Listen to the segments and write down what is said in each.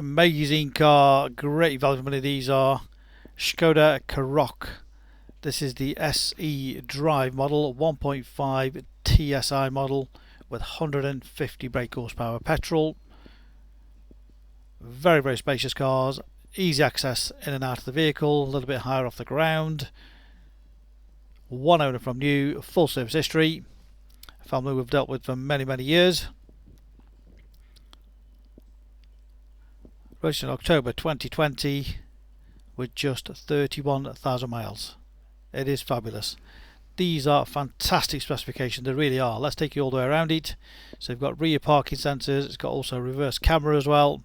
Amazing car, great value for money. These are SKODA Karoq. This is the SE Drive model, 1.5 TSI model with 150 brake horsepower petrol. Very, very spacious cars, easy access in and out of the vehicle, a little bit higher off the ground. One owner from new, full service history. A family we've dealt with for many, many years. Registered in October 2020 with just 31,000 miles. It is fabulous. These are fantastic specifications, they really are. Let's take you all the way around it. So you've got rear parking sensors, it's got also a reverse camera as well.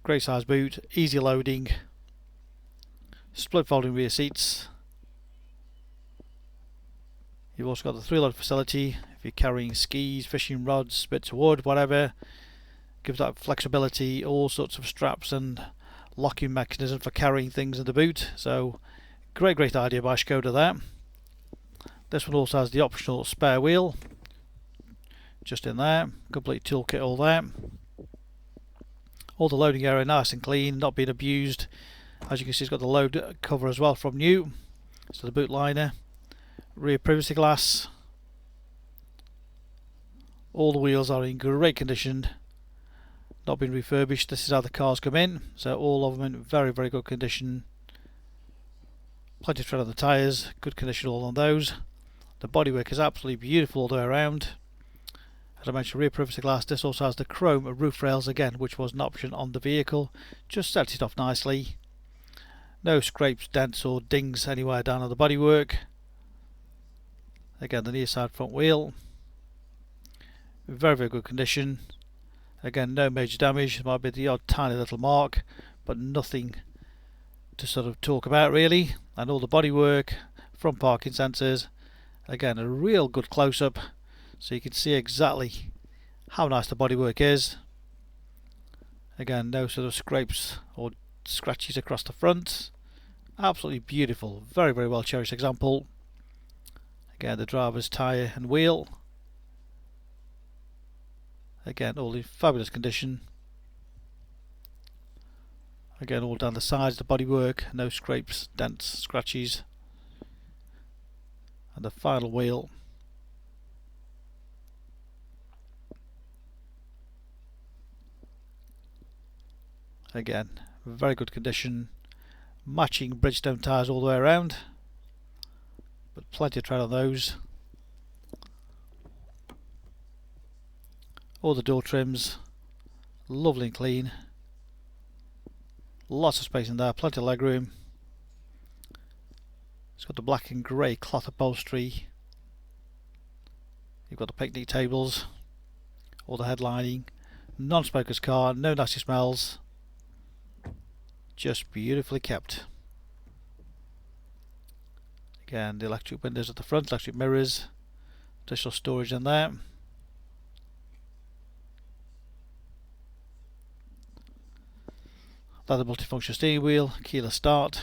Great size boot, easy loading, split folding rear seats. You've also got the 3-load facility if you're carrying skis, fishing rods, bits of wood, whatever. Gives that flexibility, all sorts of straps and locking mechanism for carrying things in the boot. So great idea by SKODA there. This one also has the optional spare wheel just in there, complete toolkit all there. All the loading area nice and clean, not being abused. As you can see, it's got the load cover as well from new. So the boot liner, rear privacy glass. All the wheels are in great condition, not been refurbished. This is how the cars come in, so all of them in very, very good condition. Plenty of tread on the tyres, good condition all on those. The bodywork is absolutely beautiful all the way around. As I mentioned, rear privacy glass. This also has the chrome roof rails again, which was an option on the vehicle. Just sets it off nicely. No scrapes, dents or dings anywhere down on the bodywork. Again, the near side front wheel, very, very good condition. Again, no major damage. There might be the odd tiny little mark, but nothing to sort of talk about really. And all the bodywork, front parking sensors. Again, a real good close-up, so you can see exactly how nice the bodywork is. Again, no sort of scrapes or scratches across the front. Absolutely beautiful, very, very well cherished example. Again, the driver's tyre and wheel. Again, all in fabulous condition. Again, all down the sides, the bodywork, no scrapes, dents, scratches. And the final wheel. Again, very good condition. Matching Bridgestone tyres all the way around, but plenty of tread on those. All the door trims, lovely and clean. Lots of space in there, plenty of legroom. It's got the black and grey cloth upholstery. You've got the picnic tables, all the headlining. Non-smoker's car, no nasty smells. Just beautifully kept. Again, the electric windows at the front, electric mirrors, additional storage in there. Leather multifunction steering wheel, keyless start,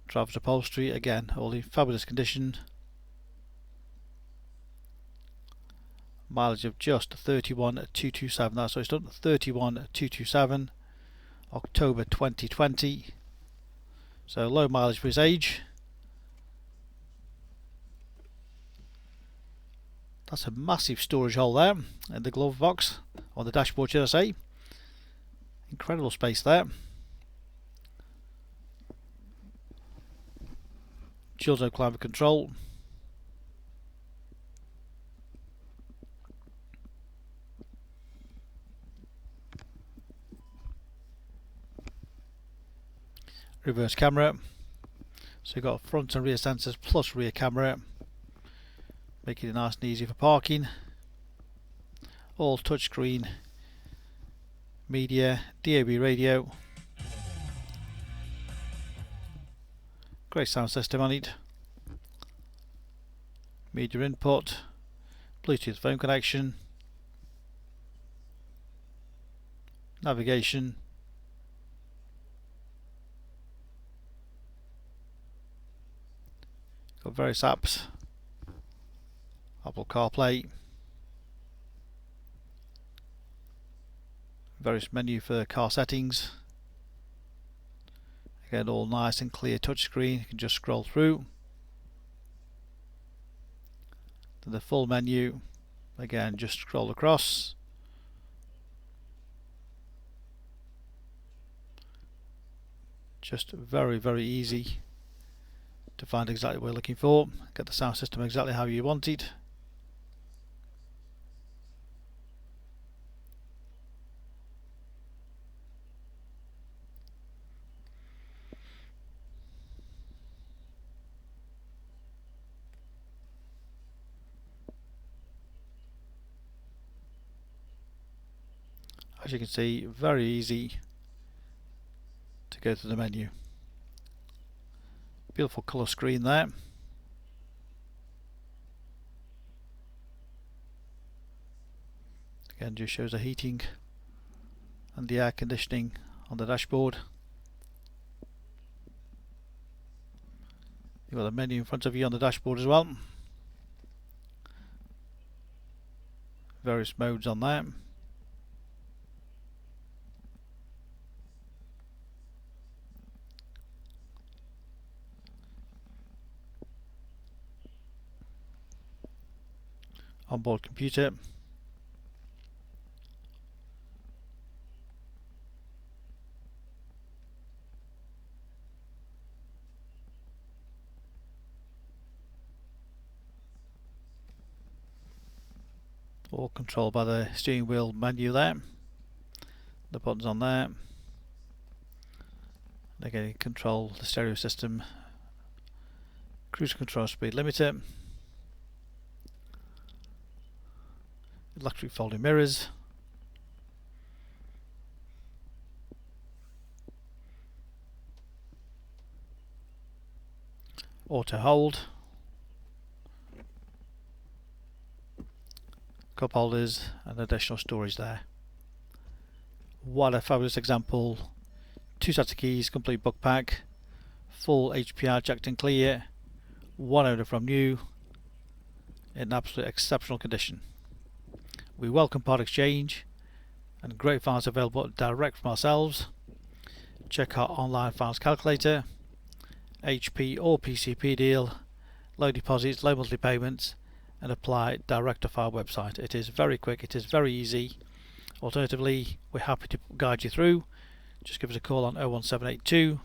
driver's upholstery, again all in fabulous condition. Mileage of just 31,227. That's so it's done 31,227. October 2020, so low mileage for his age. That's a massive storage hole there in the glove box, on the dashboard should I say. Incredible space there. Dual zone climate control. Reverse camera, so you've got front and rear sensors plus rear camera, making it nice and easy for parking. All touchscreen media, DAB radio, great sound system on it, media input, Bluetooth phone connection, navigation, got various apps, Apple CarPlay, various menu for car settings. Again, all nice and clear touchscreen. You can just scroll through. To the full menu. Again, just scroll across. Just very, very easy to find exactly what you're looking for. Get the sound system exactly how you want it. As you can see, very easy to go to the menu. Beautiful colour screen there. Again, just shows the heating and the air conditioning on the dashboard. You've got the menu in front of you on the dashboard as well. Various modes on there. Onboard computer. All controlled by the steering wheel menu there. The buttons on there. Again, you control the stereo system, cruise control, speed limiter, electric folding mirrors, auto hold, cup holders and additional storage there. What a fabulous example. 2 sets of keys, complete book pack, full HPR checked and clear, 1 owner from new, in absolute exceptional condition. We welcome part exchange and great finance available direct from ourselves. Check our online finance calculator, HP or PCP deal, low deposits, low monthly payments, and apply direct off our website. It is very quick, it is very easy. Alternatively, we're happy to guide you through. Just give us a call on 01782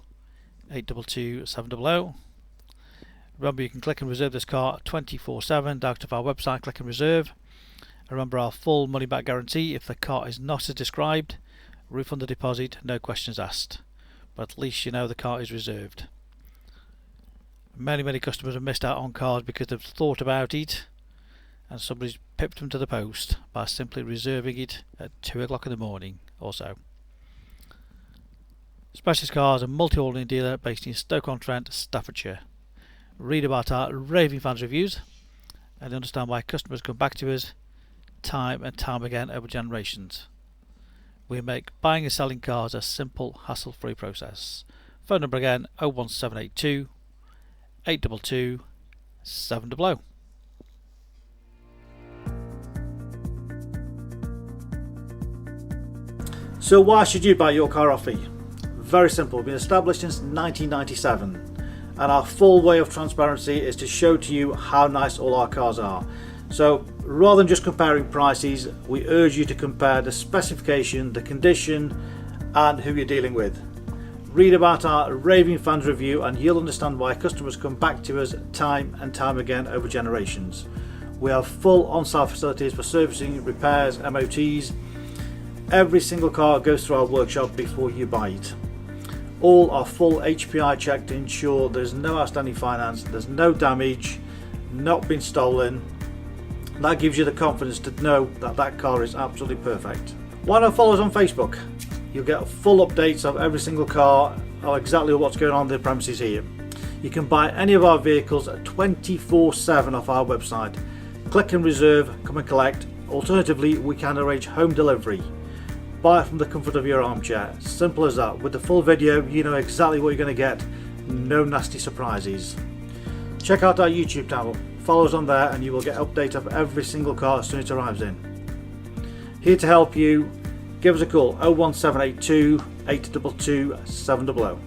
822 700. Remember, you can click and reserve this car 24/7 direct off our website. Click and reserve. Remember our full money back guarantee. If the car is not as described, refund the deposit, no questions asked. But at least you know the car is reserved. Many customers have missed out on cars because they've thought about it and somebody's pipped them to the post by simply reserving it at 2 o'clock in the morning or so. Specialist Cars, a multi-ordering dealer based in Stoke-on-Trent, Staffordshire. Read about our raving fans reviews and understand why customers come back to us time and time again over generations. We make buying and selling cars a simple, hassle-free process. Phone number again 01782 822 700. So why should you buy your car off me? Very simple. We've been established since 1997 and our full way of transparency is to show to you how nice all our cars are. So rather than just comparing prices, we urge you to compare the specification, the condition and who you're dealing with. Read about our raving fans review and you'll understand why customers come back to us time and time again over generations. We have full on-site facilities for servicing, repairs, MOTs. Every single car goes through our workshop before you buy it. All are full HPI checked to ensure there's no outstanding finance, there's no damage, not been stolen. That gives you the confidence to know that that car is absolutely perfect. Why not follow us on Facebook? You'll get full updates of every single car, of exactly what's going on in the premises here. You can buy any of our vehicles 24/7 off our website. Click and reserve, come and collect. Alternatively, we can arrange home delivery. Buy it from the comfort of your armchair. Simple as that. With the full video, you know exactly what you're going to get. No nasty surprises. Check out our YouTube channel. follow us on there and you will get update of every single car as soon as it arrives in. Here to help you, give us a call 01782 822 700.